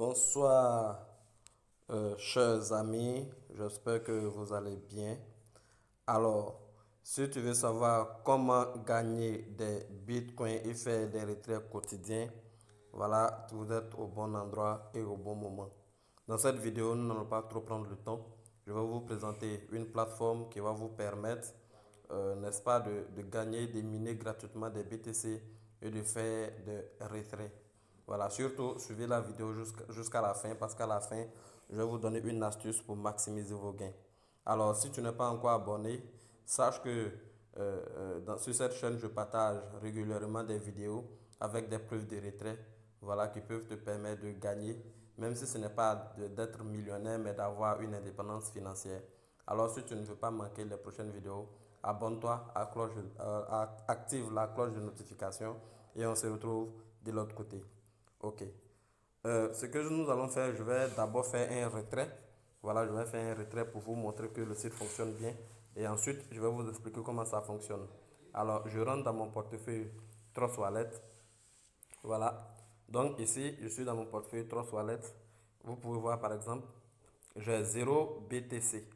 Bonsoir, chers amis, j'espère que vous allez bien. Alors, si tu veux savoir comment gagner des bitcoins et faire des retraits quotidiens, voilà, vous êtes au bon endroit et au bon moment. Dans cette vidéo, nous n'allons pas trop prendre le temps. Je vais vous présenter une plateforme qui va vous permettre, n'est-ce pas, de gagner, de miner gratuitement des BTC et de faire des retraits. Voilà, surtout suivez la vidéo jusqu'à la fin parce qu'à la fin, je vais vous donner une astuce pour maximiser vos gains. Alors, si tu n'es pas encore abonné, sache que sur cette chaîne, je partage régulièrement des vidéos avec des preuves de retrait, voilà, qui peuvent te permettre de gagner, même si ce n'est pas d'être millionnaire, mais d'avoir une indépendance financière. Alors, si tu ne veux pas manquer les prochaines vidéos, abonne-toi, active la cloche de notification et on se retrouve de l'autre côté. Ok. Ce que nous allons faire, je vais d'abord faire un retrait. Voilà, je vais faire un retrait pour vous montrer que le site fonctionne bien. Et ensuite, je vais vous expliquer comment ça fonctionne. Alors, je rentre dans mon portefeuille Trust Wallet. Voilà. Donc ici, je suis dans mon portefeuille Trust Wallet. Vous pouvez voir par exemple, j'ai 0 BTC.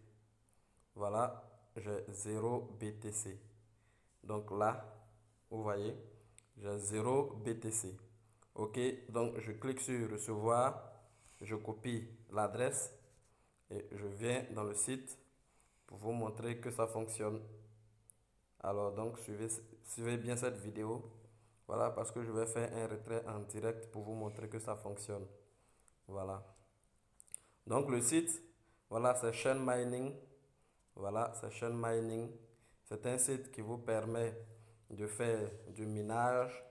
Voilà, j'ai 0 BTC. Donc là, vous voyez, j'ai 0 BTC. Ok, donc je clique sur recevoir, je copie l'adresse et je viens dans le site pour vous montrer que ça fonctionne. Alors donc suivez bien cette vidéo. Voilà, parce que je vais faire un retrait en direct pour vous montrer que ça fonctionne. Voilà. Donc le site, voilà, c'est Chain Mining. Voilà, c'est Chain Mining. C'est un site qui vous permet de faire du minage.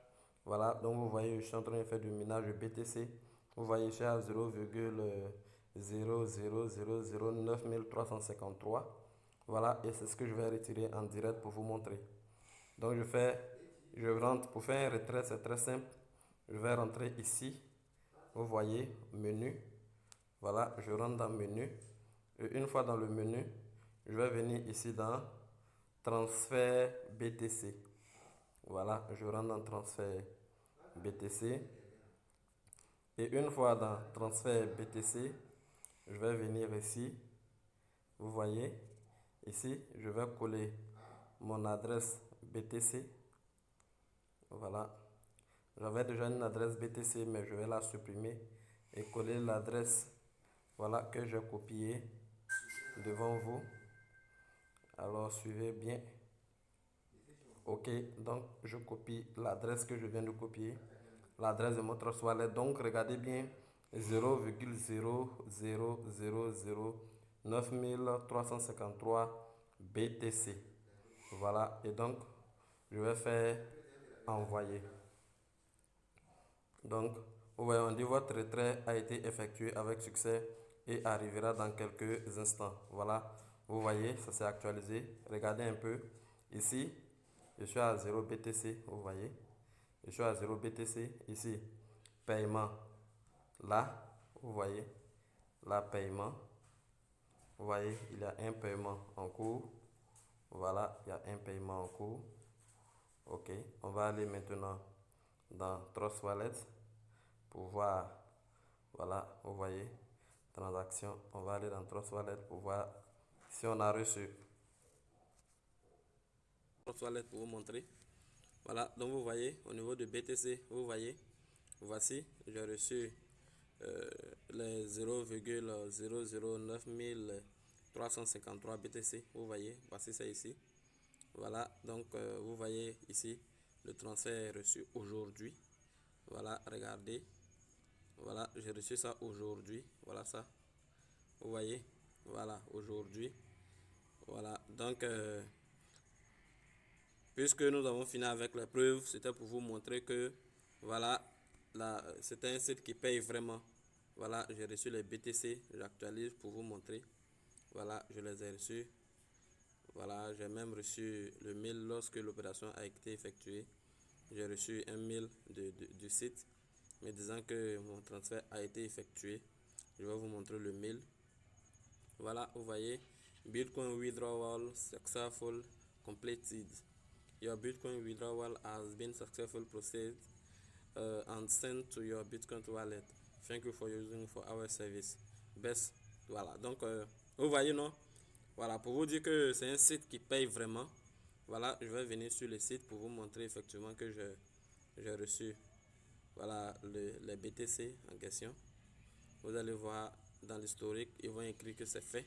Voilà, donc vous voyez, je suis en train de faire du minage de BTC. Vous voyez, je suis à 0,0009353. Voilà, et c'est ce que je vais retirer en direct pour vous montrer. Donc je rentre, pour faire un retrait, c'est très simple. Je vais rentrer ici. Vous voyez, menu. Voilà, je rentre dans menu. Et une fois dans le menu, je vais venir ici dans transfert BTC. Voilà, je rentre dans transfert BTC. Et une fois dans transfert BTC, je vais venir ici. Vous voyez, ici, je vais coller mon adresse BTC. Voilà. J'avais déjà une adresse BTC, mais je vais la supprimer et coller l'adresse, voilà, que j'ai copiée devant vous. Alors suivez bien. Ok, donc je copie l'adresse que je viens de copier, l'adresse de notre wallet. Donc regardez bien, 0,0009353 BTC. Voilà, et donc je vais faire envoyer. Donc, vous voyez, on dit votre retrait a été effectué avec succès et arrivera dans quelques instants. Voilà, vous voyez, ça s'est actualisé. Regardez un peu. Ici, je suis à 0 BTC, vous voyez. Je suis à 0 BTC. Ici, paiement. Là, vous voyez, là, paiement. Vous voyez, il y a un paiement en cours. Voilà, il y a un paiement en cours. Ok, on va aller maintenant dans Trust Wallet pour voir. Voilà, vous voyez, transaction. On va aller dans Trust Wallet pour voir si on a reçu. Trust Wallet pour vous montrer. Voilà, donc vous voyez, au niveau de BTC, vous voyez, voici, j'ai reçu les 0,009353 BTC. Vous voyez, voici ça ici. Voilà, donc vous voyez ici, le transfert est reçu aujourd'hui. Voilà, regardez. Voilà, j'ai reçu ça aujourd'hui. Voilà ça. Vous voyez, voilà, aujourd'hui. Voilà, donc, puisque nous avons fini avec les preuves, c'était pour vous montrer que, voilà, c'est un site qui paye vraiment. Voilà, j'ai reçu les BTC, j'actualise pour vous montrer. Voilà, je les ai reçus. Voilà, j'ai même reçu le mail lorsque l'opération a été effectuée. J'ai reçu un mail du site me disant que mon transfert a été effectué. Je vais vous montrer le mail. Voilà, vous voyez, Bitcoin withdrawal successful completed. Your Bitcoin withdrawal has been successfully processed and sent to your Bitcoin wallet. Thank you for using for our service. Best. Voilà. Donc, vous voyez, non? Voilà, pour vous dire que c'est un site qui paye vraiment. Voilà, je vais venir sur le site pour vous montrer effectivement que j'ai reçu, voilà, les BTC en question. Vous allez voir dans l'historique, ils vont écrire que c'est fait.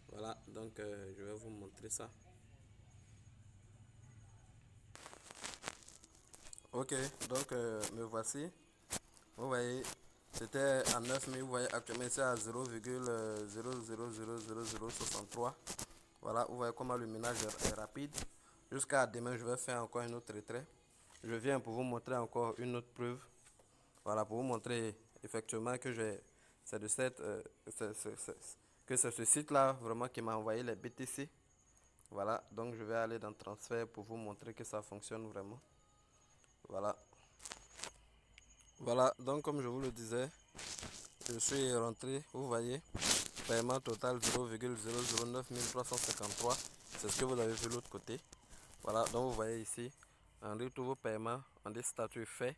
Voilà, donc je vais vous montrer ça. Ok, donc me voici. Vous voyez, c'était à 9000, vous voyez actuellement c'est à 0,000063. Voilà, vous voyez comment le minage est rapide. Jusqu'à demain, je vais faire encore un autre retrait. Je viens pour vous montrer encore une autre preuve. Voilà, pour vous montrer effectivement que c'est de cette, que c'est ce site-là vraiment qui m'a envoyé les BTC. Voilà, donc je vais aller dans transfert pour vous montrer que ça fonctionne vraiment. Voilà. Voilà, donc comme je vous le disais, je suis rentré, vous voyez, paiement total 0,009353. C'est ce que vous avez vu de l'autre côté. Voilà, donc vous voyez ici, on dit tous vos paiements, on dit statut fait.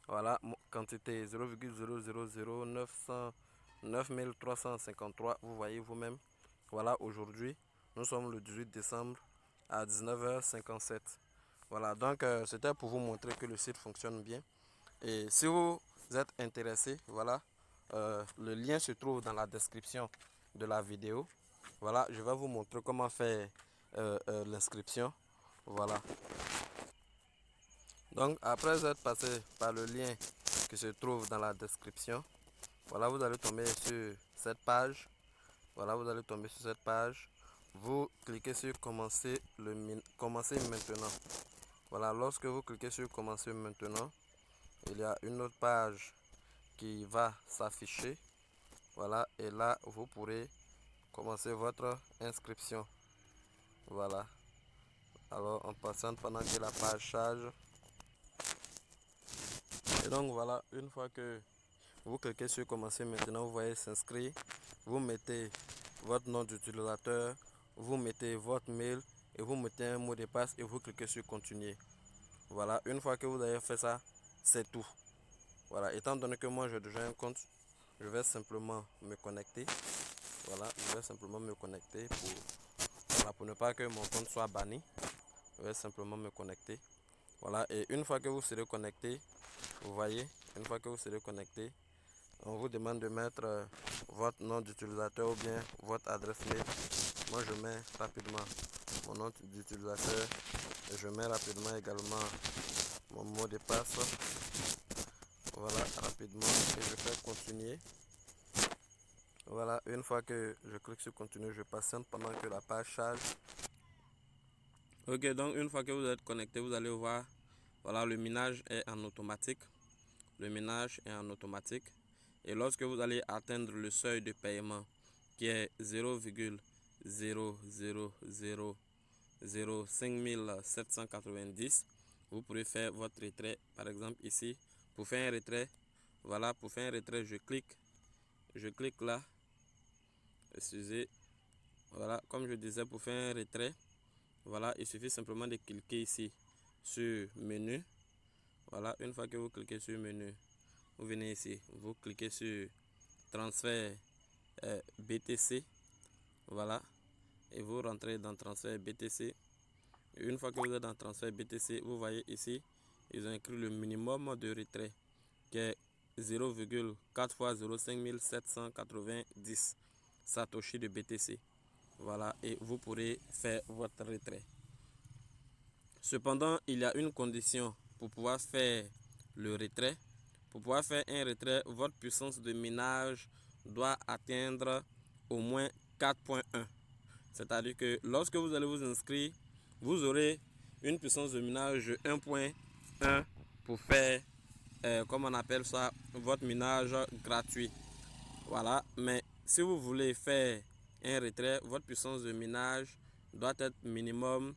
Voilà, quantité 0,0009353. Vous voyez vous-même. Voilà, aujourd'hui, nous sommes le 18 décembre à 19h57. Voilà, donc c'était pour vous montrer que le site fonctionne bien. Et si vous êtes intéressé, voilà, le lien se trouve dans la description de la vidéo. Voilà, je vais vous montrer comment faire l'inscription. Voilà. Donc, après être passé par le lien qui se trouve dans la description, voilà, vous allez tomber sur cette page. Voilà, vous allez tomber sur cette page. Vous cliquez sur commencer maintenant. Voilà, lorsque vous cliquez sur commencer maintenant, il y a une autre page qui va s'afficher. Voilà, et là, vous pourrez commencer votre inscription. Voilà. Alors, on patiente pendant que la page charge. Et donc, voilà, une fois que vous cliquez sur commencer maintenant, vous voyez s'inscrire. Vous mettez votre nom d'utilisateur, vous mettez votre mail et vous mettez un mot de passe et vous cliquez sur continuer. Voilà, une fois que vous avez fait ça, c'est tout. Voilà, étant donné que moi j'ai déjà un compte, je vais simplement me connecter. Voilà, je vais simplement me connecter pour ne pas que mon compte soit banni. Je vais simplement me connecter. Voilà, et une fois que vous serez connecté, vous voyez, une fois que vous serez connecté, on vous demande de mettre votre nom d'utilisateur ou bien votre adresse mail. Moi, je mets rapidement mon nom d'utilisateur et je mets rapidement également mon mot de passe. Voilà, rapidement, et je fais continuer. Voilà, une fois que je clique sur continuer, je patiente pendant que la page charge. Ok, donc une fois que vous êtes connecté, vous allez voir, voilà, le minage est en automatique. Le minage est en automatique. Et lorsque vous allez atteindre le seuil de paiement qui est 0,0005790, vous pourrez faire votre retrait. Par exemple ici, pour faire un retrait, voilà, pour faire un retrait, je clique là, excusez, voilà, comme je disais, pour faire un retrait, voilà, il suffit simplement de cliquer ici sur menu. Voilà, une fois que vous cliquez sur menu, vous venez ici, vous cliquez sur transfert BTC, voilà, et vous rentrez dans transfert BTC. Et une fois que vous êtes dans transfert BTC, vous voyez ici, ils ont écrit le minimum de retrait qui est 0,4 fois 05790 Satoshi de BTC. Voilà, et vous pourrez faire votre retrait. Cependant, il y a une condition pour pouvoir faire le retrait. Pour pouvoir faire un retrait, votre puissance de minage doit atteindre au moins 4.1. C'est-à-dire que lorsque vous allez vous inscrire, vous aurez une puissance de minage de 1.1 pour faire, comme on appelle ça, votre minage gratuit. Voilà, mais si vous voulez faire un retrait, votre puissance de minage doit être minimum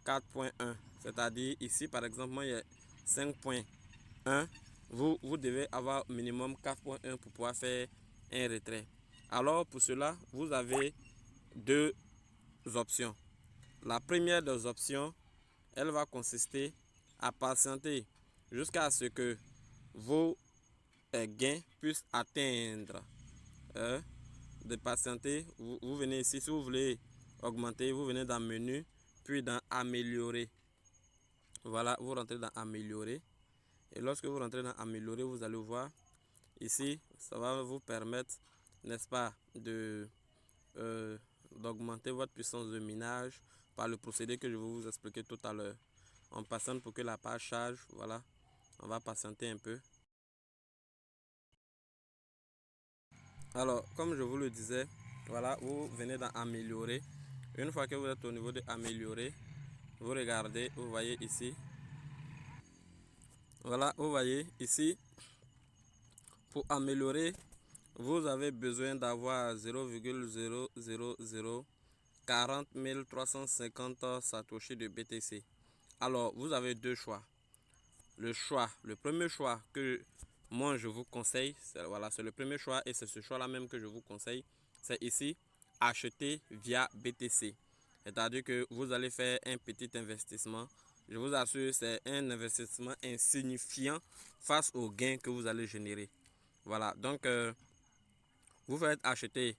4.1. C'est-à-dire ici, par exemple, moi, il y a 5.1. Vous devez avoir minimum 4.1 pour pouvoir faire un retrait. Alors, pour cela, vous avez deux options. La première des options, elle va consister à patienter jusqu'à ce que vos gain puisse atteindre. De patienter, vous venez ici, si vous voulez augmenter, vous venez dans menu, puis dans améliorer. Voilà, vous rentrez dans améliorer. Et lorsque vous rentrez dans améliorer, vous allez voir ici, ça va vous permettre, n'est-ce pas, d'augmenter votre puissance de minage par le procédé que je vais vous expliquer tout à l'heure. On patiente pour que la page charge. Voilà, on va patienter un peu. Alors, comme je vous le disais, voilà, vous venez dans améliorer. Une fois que vous êtes au niveau de améliorer, vous regardez, vous voyez ici. Voilà, vous voyez ici, pour améliorer, vous avez besoin d'avoir 0,000 350 Satoshi de BTC. Alors, vous avez deux choix. Le premier choix que moi je vous conseille, voilà, c'est le premier choix et c'est ce choix là même que je vous conseille, c'est ici, acheter via BTC. C'est-à-dire que vous allez faire un petit investissement. Je vous assure, c'est un investissement insignifiant face aux gains que vous allez générer. Voilà, donc vous faites acheter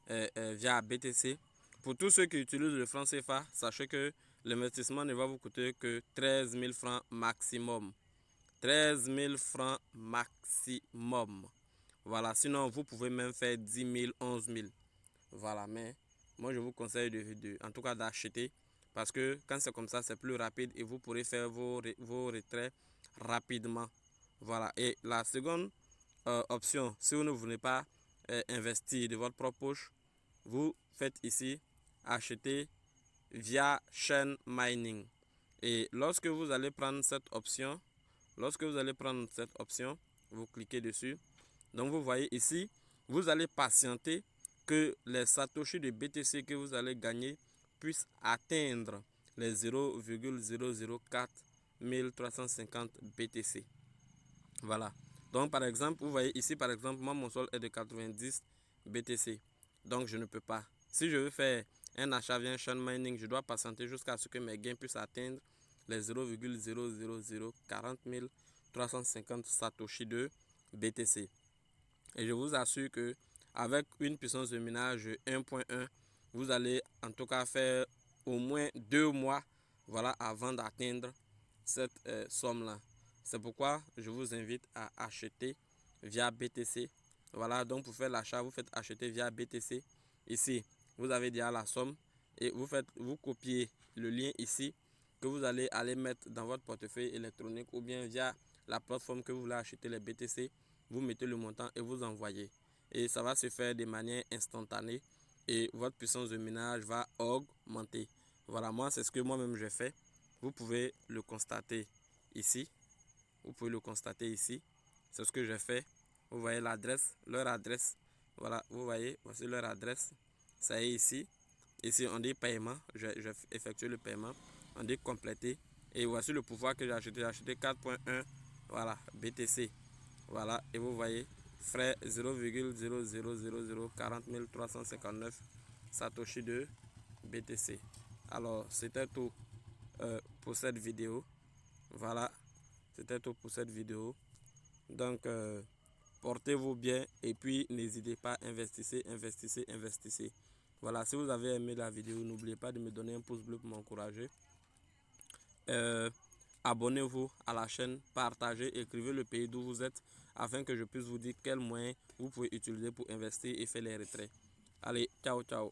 via BTC. Pour tous ceux qui utilisent le franc CFA, sachez que l'investissement ne va vous coûter que 13 000 francs maximum. 13 000 francs maximum. Voilà, sinon vous pouvez même faire 10 000, 11 000. Voilà, mais moi je vous conseille en tout cas d'acheter parce que quand c'est comme ça, c'est plus rapide et vous pourrez faire vos retraits rapidement. Voilà, et la seconde option, si vous ne voulez pas investir de votre propre poche, vous faites ici acheter via chain mining. Et lorsque vous allez prendre cette option, vous cliquez dessus. Donc vous voyez ici, vous allez patienter que les satoshi de BTC que vous allez gagner puissent atteindre les 0,004 350 BTC. Voilà. Donc par exemple, vous voyez ici par exemple, moi mon sol est de 90 BTC. Donc je ne peux pas. Si je veux faire un achat via chain mining, je dois patienter jusqu'à ce que mes gains puissent atteindre les 0,00040 350 Satoshi de BTC. Et je vous assure que avec une puissance de minage 1.1, vous allez en tout cas faire au moins 2 mois, voilà, avant d'atteindre cette somme-là. C'est pourquoi je vous invite à acheter via BTC. Voilà, donc pour faire l'achat, vous faites acheter via BTC. Ici, vous avez déjà la somme et vous copiez le lien ici que vous allez aller mettre dans votre portefeuille électronique ou bien via la plateforme que vous voulez acheter les BTC. Vous mettez le montant et vous envoyez. Et ça va se faire de manière instantanée et votre puissance de minage va augmenter. Voilà, moi c'est ce que moi-même j'ai fait. Vous pouvez le constater ici. C'est ce que j'ai fait. Vous voyez l'adresse, leur adresse. Voilà, vous voyez, voici leur adresse. Ça est ici. Ici, on dit paiement. J'ai effectué le paiement. On dit compléter. Et voici le pouvoir que j'ai acheté. J'ai acheté 4.1. Voilà, BTC. Voilà, et vous voyez, frais 0,00040 359 Satoshi de BTC. Alors, c'était tout pour cette vidéo. Voilà, c'était tout pour cette vidéo. Donc, portez-vous bien et puis n'hésitez pas, investissez, investissez, investissez. Voilà, si vous avez aimé la vidéo, n'oubliez pas de me donner un pouce bleu pour m'encourager. Abonnez-vous à la chaîne, partagez, écrivez le pays d'où vous êtes afin que je puisse vous dire quels moyens vous pouvez utiliser pour investir et faire les retraits. Allez, ciao, ciao.